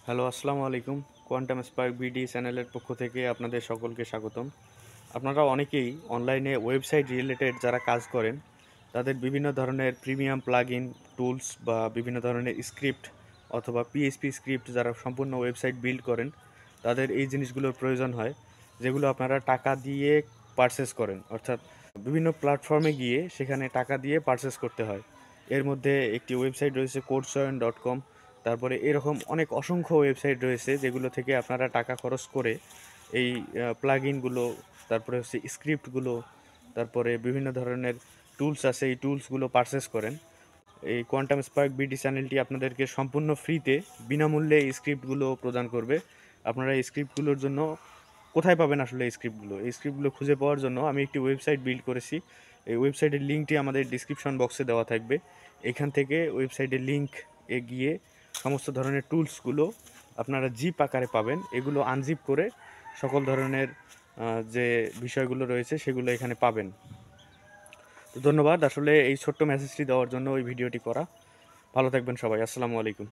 Hello, আসসালামু আলাইকুম। Quantum spark BD চ্যানেলের পক্ষ থেকে আপনাদের সকলকে স্বাগতম। আপনারা অনেকেই অনলাইনে ওয়েবসাইট রিলেটেড যারা কাজ করেন, তাদের বিভিন্ন ধরনের প্রিমিয়াম প্লাগইন, টুলস বা বিভিন্ন ধরনের স্ক্রিপ্ট অথবা পিএইচপি স্ক্রিপ্ট যারা সম্পূর্ণ ওয়েবসাইট বিল্ড করেন, তাদের এই জিনিসগুলোর প্রয়োজন হয়, যেগুলো আপনারা টাকা দিয়ে পারচেস করেন। অর্থাৎ বিভিন্ন প্ল্যাটফর্মে গিয়ে সেখানে টাকা দিয়ে পারচেস করতে হয়। এর মধ্যে একটি ওয়েবসাইট রয়েছে কোডসয়েন.com। তারপরে এরকম অনেক অসংখ্য ওয়েবসাইট রয়েছে যেগুলো থেকে আপনারা টাকা খরচ করে এই প্লাগইনগুলো, তারপরে হচ্ছে স্ক্রিপ্টগুলো, তারপরে বিভিন্ন ধরনের টুলস আছে, এই টুলসগুলো পারচেস করেন। এই কোয়ান্টাম স্পার্ক বিডি চ্যানেলটি আপনাদেরকে সম্পূর্ণ ফ্রিতে বিনামূল্যে এই স্ক্রিপ্টগুলো প্রদান করবে। আপনারা এই স্ক্রিপ্টগুলোর জন্য কোথায় পাবেন আসলে এই স্ক্রিপ্টগুলো? এই স্ক্রিপ্টগুলো খুঁজে পাওয়ার জন্য আমি একটি ওয়েবসাইট বিল্ড করেছি। এই ওয়েবসাইটের লিঙ্কটি আমাদের ডিসক্রিপশন বক্সে দেওয়া থাকবে। এখান থেকে ওয়েবসাইটের লিঙ্ক গিয়ে সমস্ত ধরনের টুলসগুলো আপনারা জিপ আকারে পাবেন। এগুলো আনজিপ করে সকল ধরনের যে বিষয়গুলো রয়েছে সেগুলো এখানে পাবেন। তো ধন্যবাদ আসলে এই ছোট্ট মেসেজটি দেওয়ার জন্য ওই ভিডিওটি করা। ভালো থাকবেন সবাই। আসসালামু আলাইকুম।